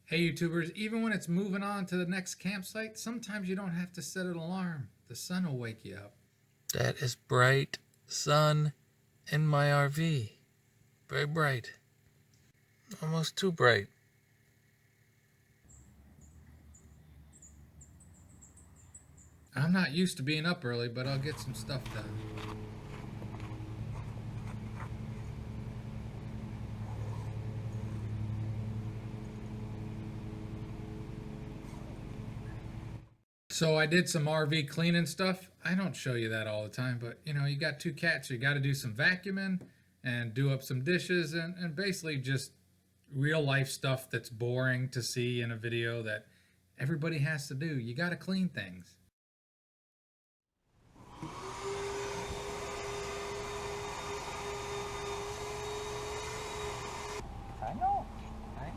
Hey YouTubers, even when it's moving on to the next campsite, sometimes you don't have to set an alarm. The sun will wake you up. That is bright sun in my RV. Very bright. Almost too bright. I'm not used to being up early, but I'll get some stuff done. So I did some RV cleaning stuff. I don't show you that all the time, but you know, you got two cats, so you got to do some vacuuming and do up some dishes and basically just real life stuff that's boring to see in a video that everybody has to do. You got to clean things. I know, buddy.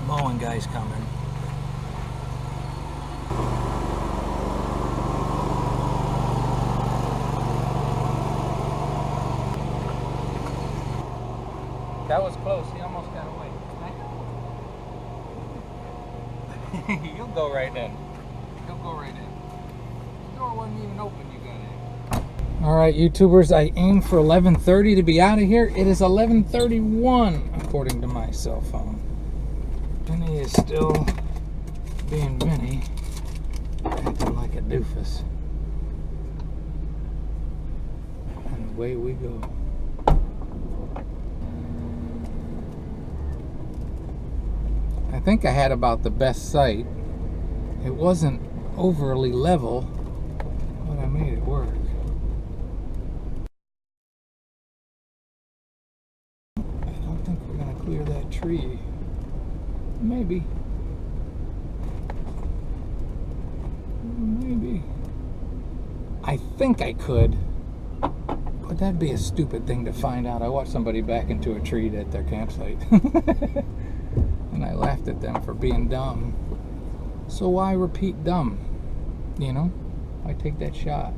Mowing guy's coming. That was close. He almost got away. You'll go right in. You'll go right in. The door wasn't even open. You got in. All right, YouTubers. I aim for 11:30 to be out of here. It is 11:31 according to my cell phone. Vinny is still being Vinny, acting like a doofus. And away we go. I think I had about the best sight. It wasn't overly level, but I made it work. I don't think we're gonna clear that tree. Maybe. Maybe. I think I could, but that'd be a stupid thing to find out. I watched somebody back into a tree at their campsite. And I laughed at them for being dumb. So why repeat dumb? You know? Why take that shot?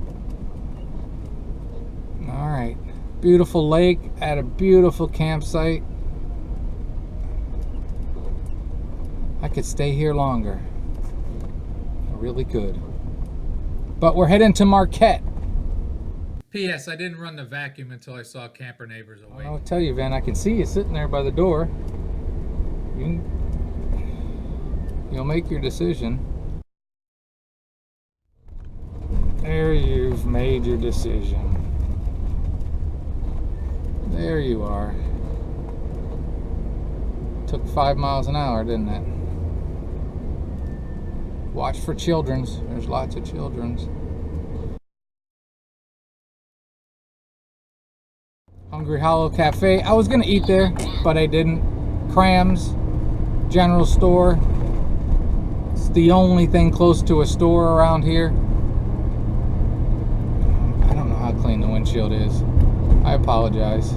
Alright. Beautiful lake at a beautiful campsite. I could stay here longer. I really could. But we're heading to Marquette. P.S. I didn't run the vacuum until I saw camper neighbors awake. I'll tell you, Van, I can see you sitting there by the door. You'll make your decision. There, you've made your decision. There you are. Took 5 miles an hour, didn't it? Watch for children's. There's lots of children's. Hungry Hollow Cafe. I was gonna eat there, but I didn't. Crams, general store. It's the only thing close to a store around here. I don't know how clean the windshield is. I apologize.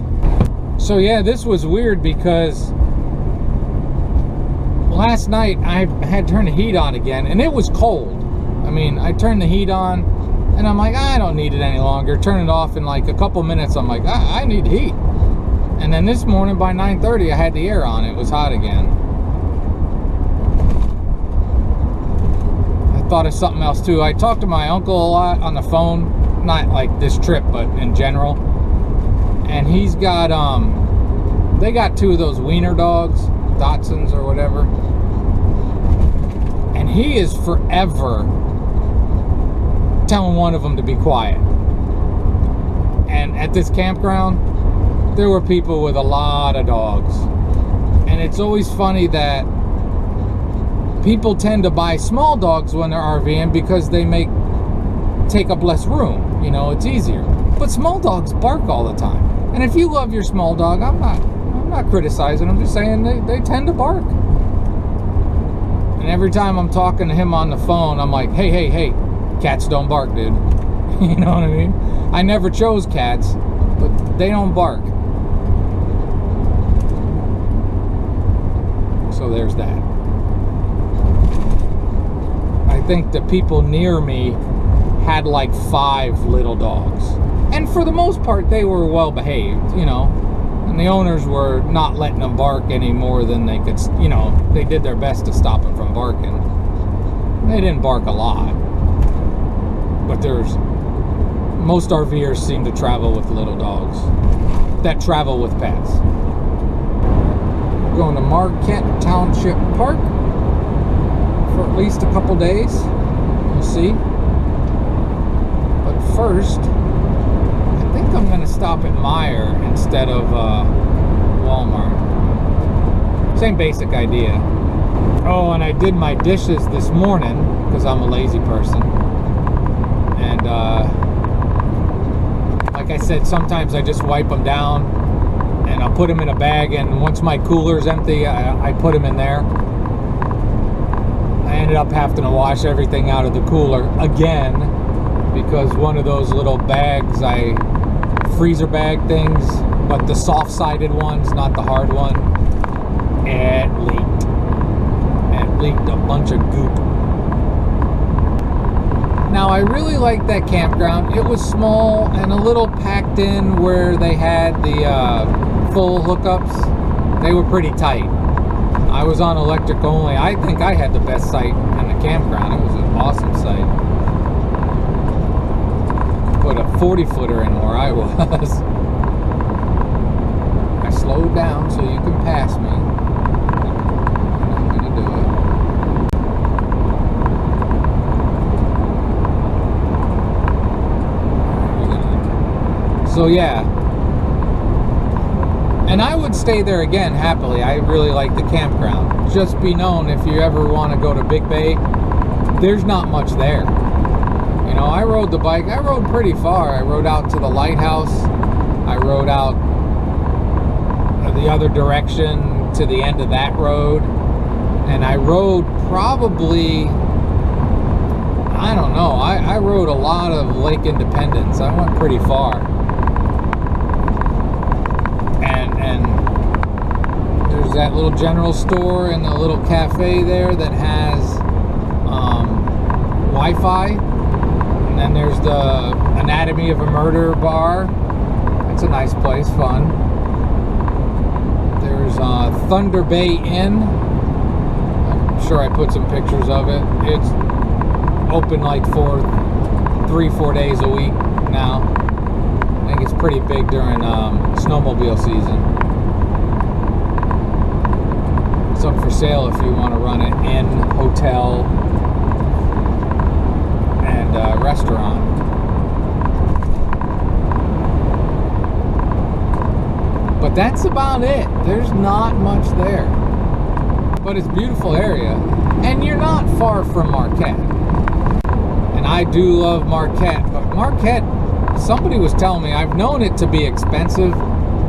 So yeah, this was weird because last night I had turned the heat on again and it was cold. I mean, I turned the heat on and I'm like, I don't need it any longer. Turn it off in like a couple minutes. I'm like, I need heat. And then this morning by 9:30 I had the air on. It was hot again. I thought of something else too. I talked to my uncle a lot on the phone. Not like this trip, but in general. And he's got, they got 2 of those wiener dogs. Dachshunds or whatever. And he is forever telling one of them to be quiet. And at this campground, there were people with a lot of dogs. And it's always funny that people tend to buy small dogs when they're RVing because they take up less room. You know, it's easier. But small dogs bark all the time. And if you love your small dog, I'm not criticizing. I'm just saying they tend to bark. And every time I'm talking to him on the phone, I'm like, hey, cats don't bark, dude. You know what I mean? I never chose cats, but they don't bark. So there's that. I think the people near me had like 5 little dogs. And for the most part, they were well behaved, you know. And the owners were not letting them bark any more than they could, you know, they did their best to stop them from barking. They didn't bark a lot. But most RVers seem to travel with little dogs that travel with pets. We're going to Marquette Township Park for at least a couple days. We'll see. But first, I think I'm going to stop at Meijer instead of Walmart. Same basic idea. Oh, and I did my dishes this morning because I'm a lazy person. And like I said, sometimes I just wipe them down and I'll put them in a bag, and once my cooler's empty, I put them in there. I ended up having to wash everything out of the cooler again because one of those little bags, freezer bag things, but the soft-sided ones, not the hard one, it leaked. It leaked a bunch of goop. Now, I really liked that campground. It was small and a little packed in where they had the full hookups. They were pretty tight. I was on electric only. I think I had the best site in the campground. It was an awesome site. Put a 40-footer in where I was. I slowed down so you can pass me. I'm going to do it. So yeah, and I would stay there again happily. I really like the campground. Just be known, if you ever want to go to Big Bay, there's not much there. You know, I rode the bike. I rode pretty far. I rode out to the lighthouse. I rode out the other direction to the end of that road. And I rode probably, I don't know, I rode a lot of Lake Independence. I went pretty far. And there's that little general store and the little cafe there that has Wi-Fi. And then there's the Anatomy of a Murder bar. It's a nice place, fun. There's Thunder Bay Inn. I'm sure I put some pictures of it. It's open like 3-4 days a week now. I think it's pretty big during snowmobile season. It's up for sale if you want to run an inn, hotel, and restaurant. But that's about it. There's not much there. But it's a beautiful area. And you're not far from Marquette. And I do love Marquette. But Marquette, somebody was telling me, I've known it to be expensive,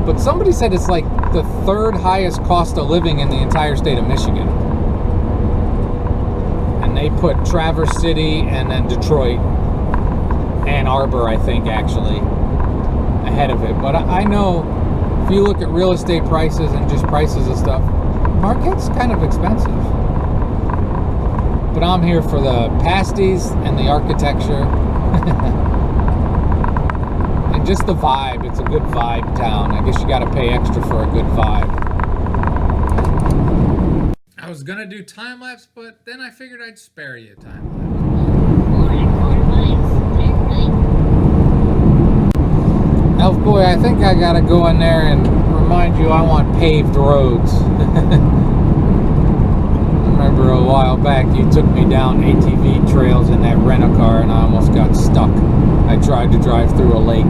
but somebody said it's like the 3rd highest cost of living in the entire state of Michigan. And they put Traverse City and then Detroit, Ann Arbor, I think, actually, ahead of it. But I know if you look at real estate prices and just prices of stuff, Marquette's kind of expensive. But I'm here for the pasties and the architecture. And just the vibe. It's a good vibe town. I guess you got to pay extra for a good vibe. I was going to do time-lapse, but then I figured I'd spare you time-lapse. Elf boy, I think I got to go in there and remind you I want paved roads. I remember a while back you took me down ATV trails in that rent-a-car and I almost got stuck. I tried to drive through a lake.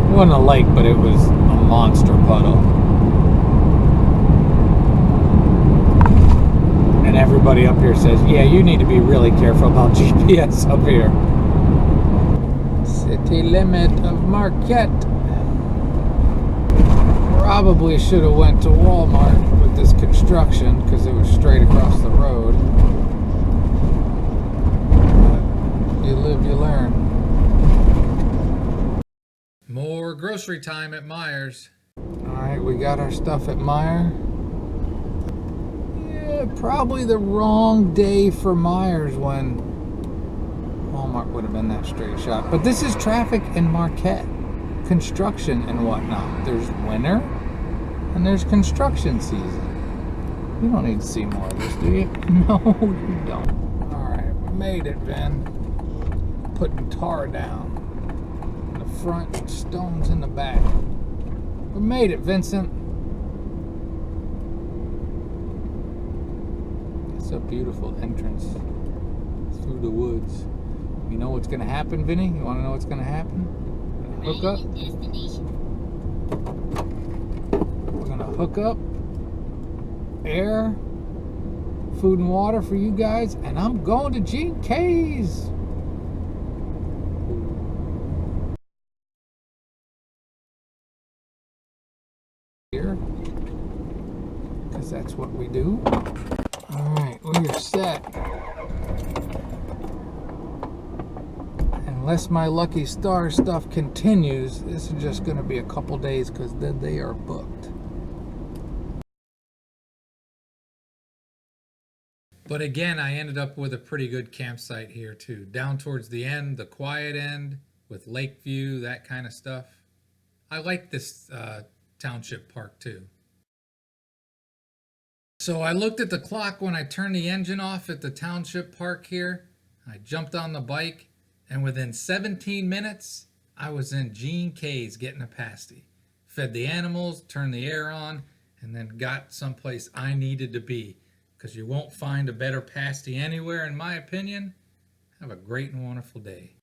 It wasn't a lake, but it was a monster puddle. And everybody up here says, yeah, you need to be really careful about GPS up here. City limit of Marquette. Probably should have went to Walmart with this construction because it was straight across the road. But you live, you learn. More grocery time at Meijer's. Alright, we got our stuff at Meijer. Yeah, probably the wrong day for Myers when Walmart would have been that straight shot. But this is traffic in Marquette. Construction and whatnot. There's winter and there's construction season. You don't need to see more of this, do you? No, you don't. Alright, we made it, Ben. Putting tar down in the front, stones in the back. We made it, Vincent. It's a beautiful entrance through the woods. You know what's going to happen, Vinny? You want to know what's going to happen? Hook up. We're going to hook up air, food and water for you guys, and I'm going to Gene K's. Here, because that's what we do. All right, we are set. Unless my lucky star stuff continues, this is just going to be a couple days because then they are booked. But again, I ended up with a pretty good campsite here too. Down towards the end, the quiet end, with lake view, that kind of stuff. I like this township park too. So I looked at the clock when I turned the engine off at the township park here. I jumped on the bike, and within 17 minutes, I was in Gene K's getting a pasty. Fed the animals, turned the air on, and then got someplace I needed to be. Because you won't find a better pasty anywhere, in my opinion. Have a great and wonderful day.